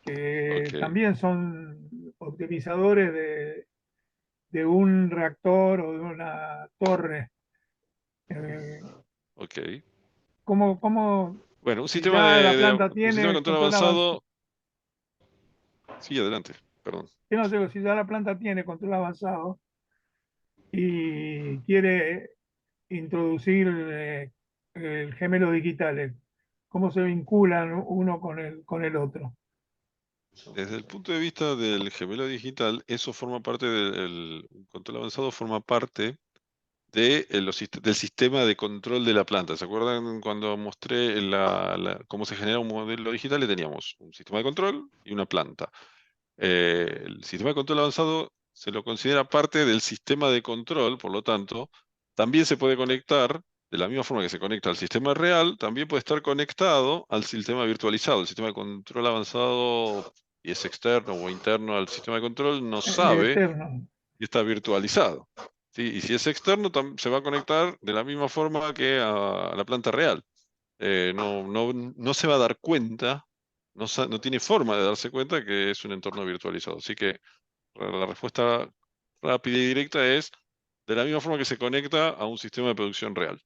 S6: que
S3: Ok,
S6: también son optimizadores de un reactor o de una torre. Eh,
S3: ok.
S6: ¿Cómo,
S3: Bueno, un
S6: si
S3: sistema
S6: ya la
S3: de
S6: planta
S3: un sistema de
S6: tiene
S3: control
S6: control avanzado,
S3: avanzado. Sí, adelante, perdón.
S6: no digo, si ya la planta tiene control avanzado y quiere introducir el gemelo digital, cómo se vinculan uno con el otro.
S3: Desde el punto de vista del gemelo digital, eso forma parte un control avanzado, forma parte del sistema de control de la planta. ¿Se acuerdan cuando mostré cómo se genera un modelo digital? Y teníamos un sistema de control y una planta. El sistema de control avanzado se lo considera parte del sistema de control, por lo tanto, también se puede conectar, de la misma forma que se conecta al sistema real, también puede estar conectado al sistema virtualizado. El sistema de control avanzado, y es externo o interno al sistema de control, no sabe
S6: Externo.
S3: y está virtualizado. ¿Sí? Y si es externo, se va a conectar de la misma forma que a la planta real. No se va a dar cuenta, no tiene forma de darse cuenta que es un entorno virtualizado. Así que la respuesta rápida y directa es de la misma forma que se conecta a un sistema de producción real.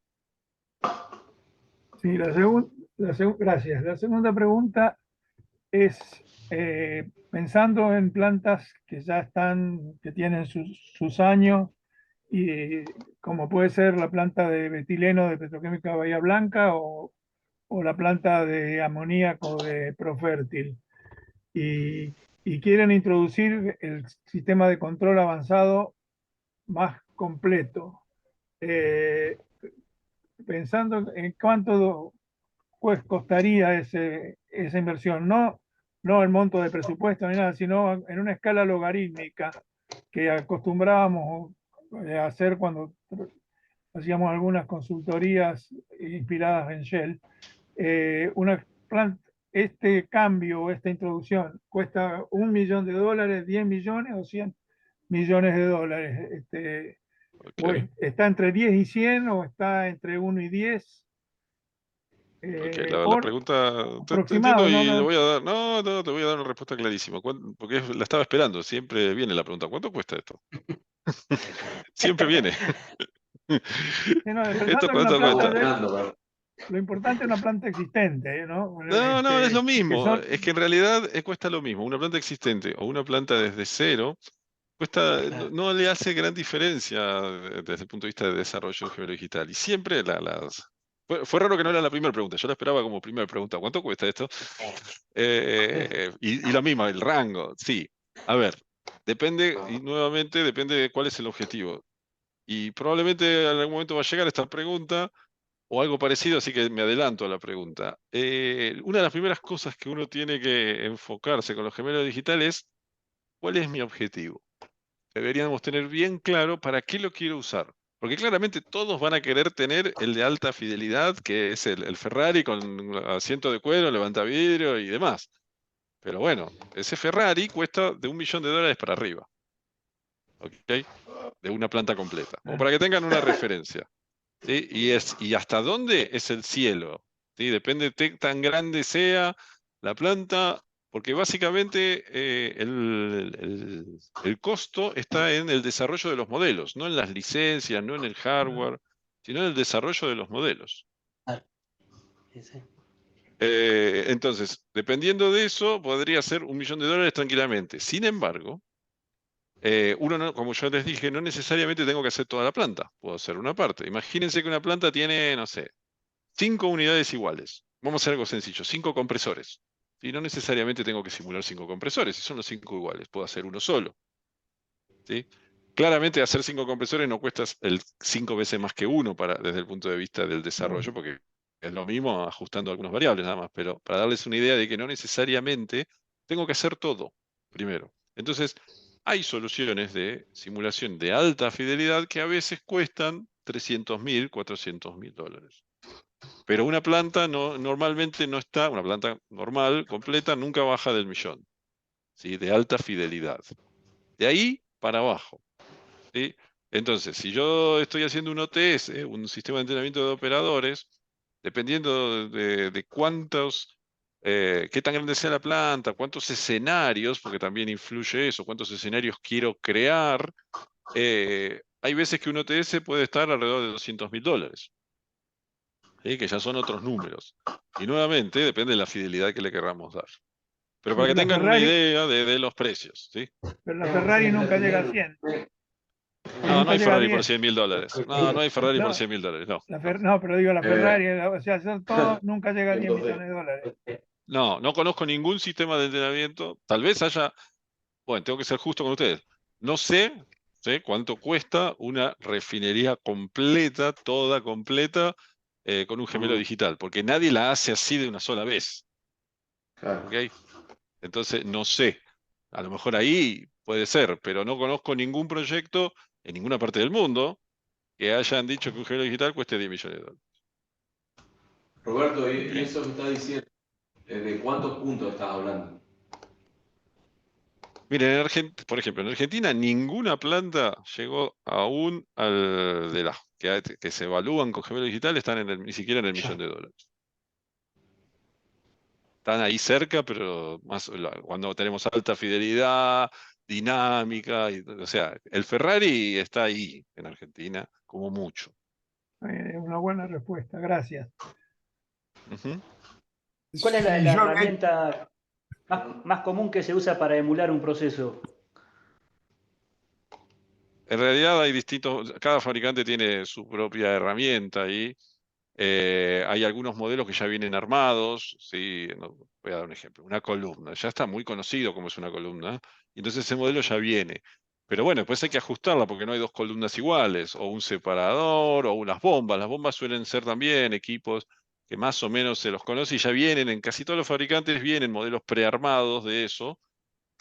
S6: Sí, gracias. La segunda pregunta es, pensando en plantas que ya están, que tienen sus años, y como puede ser la planta de metileno de Petroquímica Bahía Blanca o la planta de amoníaco de Profértil, y, y quieren introducir el sistema de control avanzado más completo. Eh, Pensando en cuánto pues costaría esa inversión, no el monto de presupuesto ni nada, sino en una escala logarítmica que acostumbrábamos a hacer cuando hacíamos algunas consultorías inspiradas en Shell. Una planta, este cambio, esta introducción, cuesta $1.000.000, 10 millones o 100 millones de dólares.
S3: Okay.
S6: Está entre 10 y 100 o está entre 1 y 10.
S3: Okay.
S6: Eh,
S3: La
S6: o
S3: pregunta te entiendo
S6: aproximado,
S3: y le voy a dar, no, te voy a dar una respuesta clarísima, porque la estaba esperando, siempre viene la pregunta, ¿cuánto cuesta esto? Siempre viene. ¿Esto
S6: pensando en una
S3: cuánto
S6: planta
S3: cuesta?
S6: lo importante es una planta existente, ¿no?
S3: No, es lo
S6: Que
S3: mismo.
S6: son,
S3: Es que en realidad cuesta lo mismo. Una planta existente o una planta desde cero cuesta, no le hace gran diferencia desde el punto de vista de desarrollo en gemelo digital. Y siempre fue raro que no era la primera pregunta. Yo la esperaba como primera pregunta. ¿Cuánto cuesta esto? Y la misma, el rango. Sí. A ver, depende, y nuevamente depende de cuál es el objetivo. Y probablemente en algún momento va a llegar esta pregunta o algo parecido, así que me adelanto a la pregunta. Una de las primeras cosas que uno tiene que enfocarse con los gemelos digitales, ¿cuál es mi objetivo? Deberíamos tener bien claro para qué lo quiero usar. Porque claramente todos van a querer tener el de alta fidelidad, que es el Ferrari con asiento de cuero, levantavidrio y demás. Pero bueno, ese Ferrari cuesta de $1.000.000 para arriba. ¿Ok? De una planta completa. O para que tengan una referencia. ¿Sí? Y hasta dónde es el cielo. ¿Sí? Depende de tan grande sea la planta, porque básicamente el costo está en el desarrollo de los modelos, no en las licencias, no en el hardware, sino en el desarrollo de los modelos. Entonces, dependiendo de eso, podría ser $1.000.000 tranquilamente. Sin embargo, uno, como yo les dije, no necesariamente tengo que hacer toda la planta, puedo hacer una parte. Imagínense que una planta tiene, no sé, 5 unidades iguales. Vamos a hacer algo sencillo, 5 compresores. Y no necesariamente tengo que simular 5 compresores, si son los 5 iguales, puedo hacer uno solo. ¿Sí? Claramente hacer 5 compresores no cuesta 5 veces más que uno desde el punto de vista del desarrollo, porque Es lo mismo ajustando algunas variables nada más, pero para darles una idea de que no necesariamente tengo que hacer todo primero. Entonces, hay soluciones de simulación de alta fidelidad que a veces cuestan 300.000, 400.000 dólares. Pero una planta normalmente no está, una planta normal, completa, nunca baja del millón, ¿sí? De alta fidelidad. De ahí para abajo, ¿sí? Entonces, si yo estoy haciendo un OTS, un sistema de entrenamiento de operadores, dependiendo de cuántos, qué tan grande sea la planta, cuántos escenarios, porque también influye eso, cuántos escenarios quiero crear, hay veces que un OTS puede estar alrededor de 200.000 dólares, ¿sí? Que ya son otros números. Y nuevamente, depende de la fidelidad que le querramos dar. Pero para
S6: Pero
S3: que
S6: la
S3: tengan una
S6: Ferrari,
S3: idea de los precios, ¿sí?
S6: pero la Ferrari nunca llega a 100.
S3: No, no
S6: Nunca
S3: hay
S6: llega a
S3: Ferrari por
S6: 10.
S3: 100.000 dólares. No, no hay Ferrari por
S6: No,
S3: 100.000 dólares. No,
S6: no, pero digo, la Ferrari, o sea, hacer todo nunca llega a 10 millones de dólares.
S3: no conozco ningún sistema de entrenamiento. Tal vez haya, bueno, tengo que ser justo con ustedes. No sé cuánto cuesta una refinería completa, toda completa, con un gemelo digital, porque nadie la hace así de una sola vez.
S5: Claro.
S3: ¿Ok? Entonces, no sé. A lo mejor ahí puede ser, pero no conozco ningún proyecto en ninguna parte del mundo que hayan dicho que un gemelo digital cueste 10 millones de dólares.
S5: Roberto, y
S3: ¿Ok?
S5: eso que estás diciendo, ¿de cuántos puntos estás hablando?
S3: Miren, por ejemplo, en Argentina ninguna planta llegó aún al de las que se evalúan con gemelo digital, están ni siquiera en el millón de dólares. Están ahí cerca, pero más cuando tenemos alta fidelidad, dinámica, o sea, el Ferrari está ahí en Argentina, como mucho.
S6: Una buena respuesta, gracias.
S3: Ujú.
S4: ¿Cuál es la,
S7: Sí,
S4: la
S7: yo
S4: herramienta más común que se usa para emular un proceso?
S3: En realidad hay cada fabricante tiene su propia herramienta ahí. Hay algunos modelos que ya vienen armados, ¿sí? Voy a dar un ejemplo, una columna, ya está muy conocido cómo es una columna, y entonces ese modelo ya viene. Pero bueno, después hay que ajustarla porque no hay dos columnas iguales, o un separador, o unas bombas. Las bombas suelen ser también equipos que más o menos se los conoce y ya vienen, en casi todos los fabricantes vienen modelos prearmados de eso,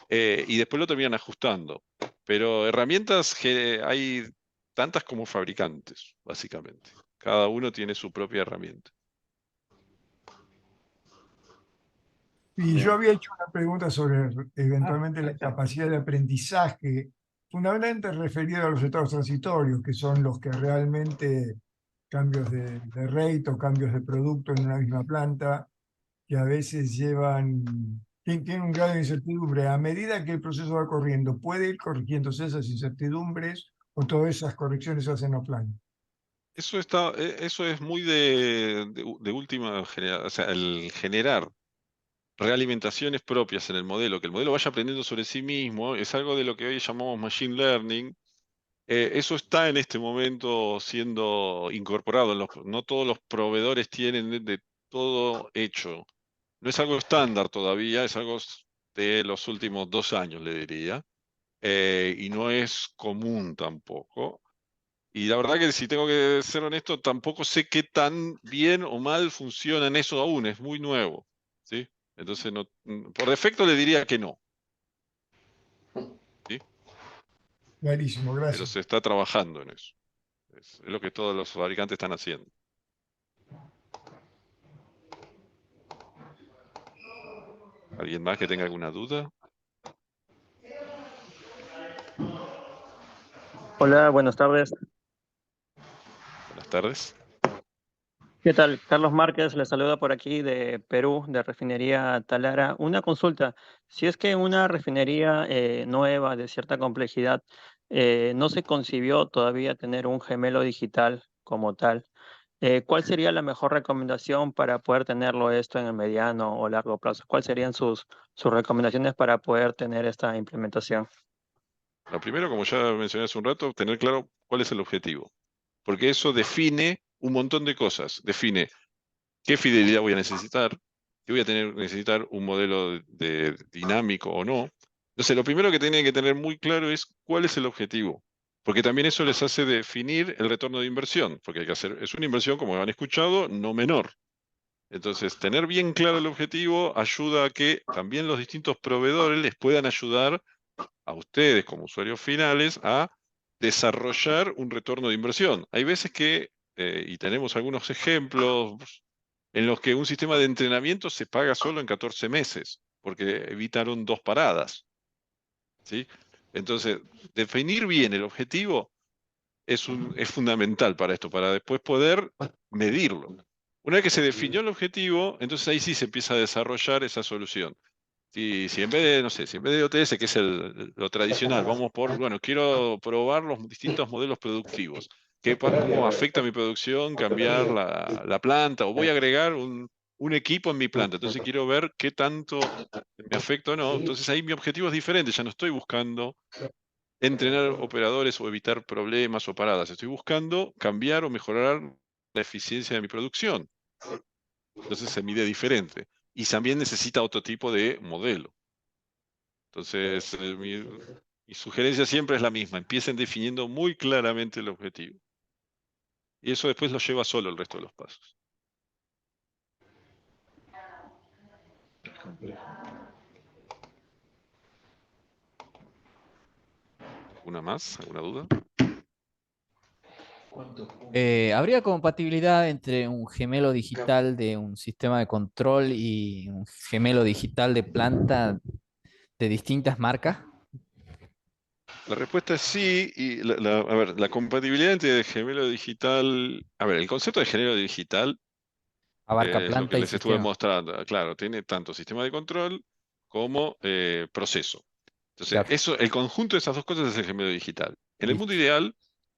S3: y después lo terminan ajustando. Pero herramientas que hay tantas como fabricantes, básicamente. Cada uno tiene su propia herramienta.
S7: Y yo había hecho una pregunta sobre eventualmente la capacidad de aprendizaje, fundamentalmente referido a los estados transitorios, que son los que realmente cambios de rate o cambios de producto en una misma planta, que a veces tienen un grado de incertidumbre. A medida que el proceso va corriendo, ¿puede ir corrigiéndose esas incertidumbres o todas esas correcciones se hacen offline?
S3: Eso es muy de última generación, o sea, el generar realimentaciones propias en el modelo, que el modelo vaya aprendiendo sobre sí mismo, es algo de lo que hoy llamamos machine learning. Eso está en este momento siendo incorporado. No todos los proveedores tienen de todo hecho. No es algo estándar todavía, es algo de los últimos 2 años, le diría. Y no es común tampoco. Y la verdad que si tengo que ser honesto, tampoco sé qué tan bien o mal funciona en eso aún, es muy nuevo, ¿sí? Entonces, por defecto le diría que no, ¿sí?
S7: Clarísimo,
S3: Pero
S7: gracias.
S3: se está trabajando en eso. Es lo que todos los fabricantes están haciendo. ¿Alguien más que tenga alguna duda?
S8: Hola, buenas tardes.
S3: Buenas tardes.
S8: ¿Qué tal? Carlos Márquez les saluda por aquí de Perú, de Refinería Talara. Una consulta, si es que una refinería nueva de cierta complejidad no se concibió todavía tener un gemelo digital como tal, ¿cuál sería la mejor recomendación para poder tenerlo esto en el mediano o largo plazo? ¿Cuáles serían sus recomendaciones para poder tener esta implementación?
S3: Lo primero, como ya mencioné hace un rato, tener claro cuál es el objetivo, porque eso define un montón de cosas. Define qué fidelidad voy a necesitar, que voy a necesitar un modelo de dinámico o no. Entonces, lo primero que tienen que tener muy claro es cuál es el objetivo, porque también eso les hace definir el retorno de inversión, porque hay que hacer, es una inversión, como han escuchado, no menor, Entonces, tener bien claro el objetivo ayuda a que también los distintos proveedores les puedan ayudar a ustedes como usuarios finales a desarrollar un retorno de inversión. Hay veces que, y tenemos algunos ejemplos, en los que un sistema de entrenamiento se paga solo en 14 meses, porque evitaron 2 paradas. ¿Sí? Entonces, definir bien el objetivo es fundamental para esto, para después poder medirlo. Una vez que se definió el objetivo, entonces ahí sí se empieza a desarrollar esa solución. Si en vez de, no sé, si en vez de OTS, que es lo tradicional, vamos por, bueno, quiero probar los distintos modelos productivos. ¿Cómo afecta mi producción cambiar la planta? O voy a agregar un equipo en mi planta. Entonces quiero ver qué tanto me afecta o no. Entonces ahí mi objetivo es diferente. Ya no estoy buscando entrenar operadores o evitar problemas o paradas. Estoy buscando cambiar o mejorar la eficiencia de mi producción. Entonces se mide diferente. Y también necesita otro tipo de modelo. Entonces, mi sugerencia siempre es la misma. Empiecen definiendo muy claramente el objetivo. Y eso después lo lleva solo el resto de los pasos. ¿Alguna más? ¿Alguna duda?
S9: ¿Habría compatibilidad entre un gemelo digital de un sistema de control y un gemelo digital de planta de distintas marcas?
S3: La respuesta es sí. Y a ver, la compatibilidad entre el gemelo digital. A ver, el concepto de gemelo digital
S9: Abarca
S3: es lo que
S9: planta y
S3: les estuve
S9: sistema.
S3: mostrando. Claro, tiene tanto sistema de control como proceso. Entonces,
S9: Claro,
S3: el conjunto de esas dos cosas es el gemelo digital. En el mundo
S9: listo.
S3: ideal,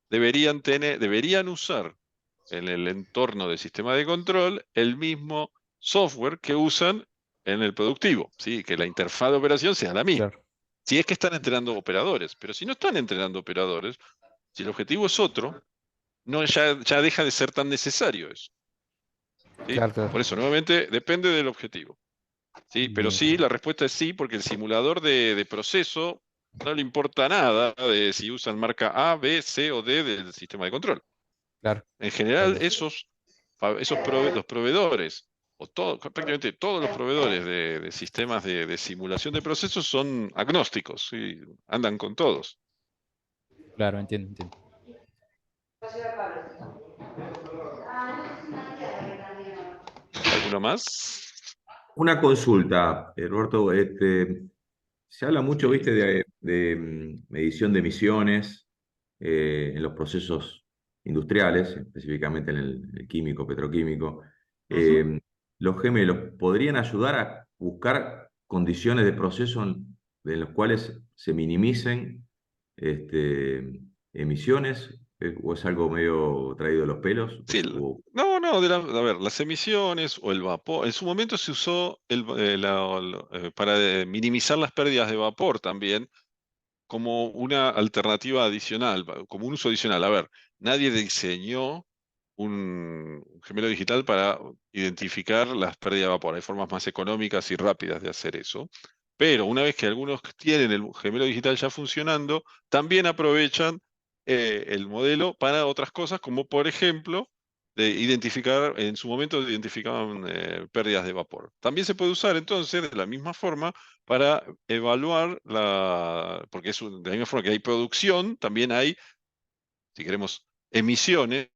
S3: deberían usar en el entorno del sistema de control el mismo software que usan en el productivo, ¿sí? Que la interfaz de operación sea la misma.
S9: Claro.
S3: Si es que están entrenando operadores, pero si no están entrenando operadores, si el objetivo es otro, ya deja de ser tan necesario eso. ¿Sí?
S9: Claro, claro.
S3: Por eso, nuevamente, depende del objetivo. ¿Sí? Pero
S9: Bien.
S3: sí, la respuesta es sí, porque el simulador de proceso no le importa nada de si usan marca A, B, C o D del sistema de control.
S9: Claro.
S3: En general, los proveedores, o prácticamente todos los proveedores de sistemas de simulación de procesos son agnósticos, ¿sí? Andan con todos.
S9: Claro, entiendo, entiendo.
S3: ¿Alguno más?
S1: Una consulta, Roberto. Se habla mucho,
S3: Sí.
S1: viste, de medición de emisiones en los procesos industriales, específicamente en el químico, petroquímico.
S3: Ujú.
S1: ¿Los gemelos podrían ayudar a buscar condiciones de proceso en los cuales se minimicen emisiones? ¿O es algo medio traído de los pelos?
S3: Sí, no, no, a ver, las emisiones o el vapor. En su momento se usó para minimizar las pérdidas de vapor también como una alternativa adicional, como un uso adicional. A ver, nadie diseñó un gemelo digital para identificar las pérdidas de vapor. Hay formas más económicas y rápidas de hacer eso. Pero una vez que algunos tienen el gemelo digital ya funcionando, también aprovechan el modelo para otras cosas, como por ejemplo, de identificar, en su momento identificaban pérdidas de vapor. También se puede usar entonces de la misma forma para evaluar porque de la misma forma que hay producción, también hay, si queremos, emisiones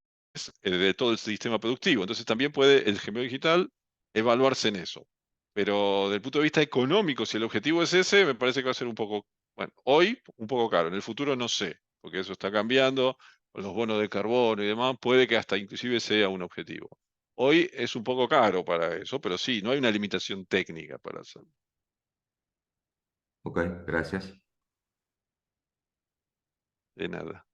S3: de todo el sistema productivo. Entonces también puede el gemelo digital evaluarse en eso. Pero desde el punto de vista económico, si el objetivo es ese, me parece que va a ser un poco, bueno, hoy un poco caro, en el futuro no sé, porque eso está cambiando, con los bonos de carbono y demás, puede que hasta inclusive sea un objetivo. Hoy es un poco caro para eso, pero sí, no hay una limitación técnica para hacerlo.
S1: Ok, gracias.
S3: De nada.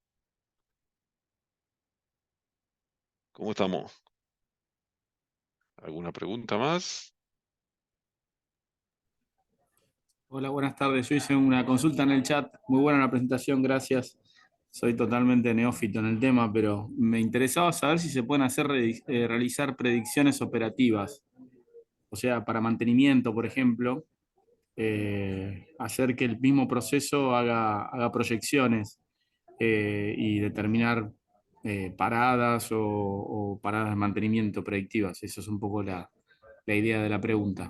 S3: ¿Cómo estamos? ¿Alguna pregunta más?
S10: Hola, buenas tardes. Yo hice una consulta en el chat. Muy buena la presentación, gracias. Soy totalmente neófito en el tema, pero me interesaba saber si se pueden realizar predicciones operativas. O sea, para mantenimiento, por ejemplo, hacer que el mismo proceso haga proyecciones y determinar paradas o paradas de mantenimiento predictivas. Eso es un poco la idea de la pregunta.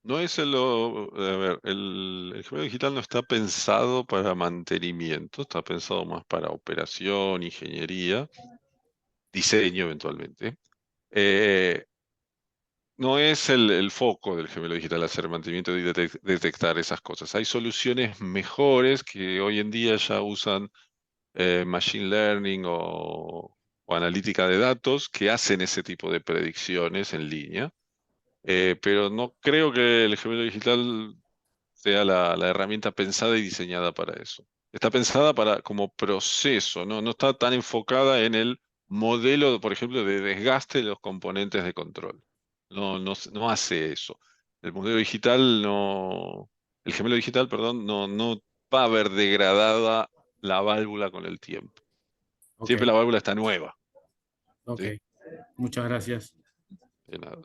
S3: No es a ver, el gemelo digital no está pensado para mantenimiento, está pensado más para operación, ingeniería, diseño eventualmente. No es el foco del gemelo digital hacer mantenimiento y detectar esas cosas. Hay soluciones mejores que hoy en día ya usan machine learning o analítica de datos que hacen ese tipo de predicciones en línea. Pero no creo que el gemelo digital sea la herramienta pensada y diseñada para eso. Está pensada como proceso, ¿no? No está tan enfocada en el modelo, por ejemplo, de desgaste de los componentes de control. No hace eso. El modelo digital no, el gemelo digital, perdón, no va a ver degradada la válvula con el tiempo.
S10: Ok,
S3: Siempre la válvula está nueva.
S10: ok.
S3: ¿Sí?
S10: Muchas gracias.
S3: De nada.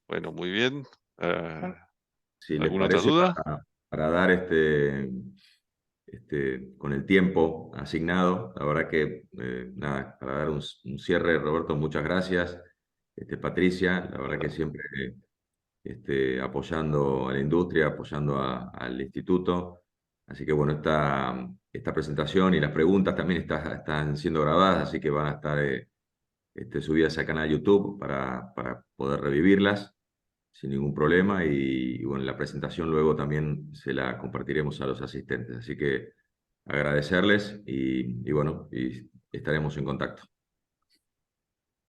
S3: Bueno, muy bien.
S1: Si les
S3: ¿Alguna otra
S1: parece,
S3: duda?
S1: para dar con el tiempo asignado, la verdad que, nada, para dar un cierre, Roberto, muchas gracias. Patricia, la verdad que siempre apoyando a la industria, apoyando al instituto. Así que bueno, esta presentación y las preguntas también están siendo grabadas, así que van a estar subidas al canal YouTube para poder revivirlas sin ningún problema. Y bueno, la presentación luego también se la compartiremos a los asistentes. Así que agradecerles y bueno, y estaremos en contacto.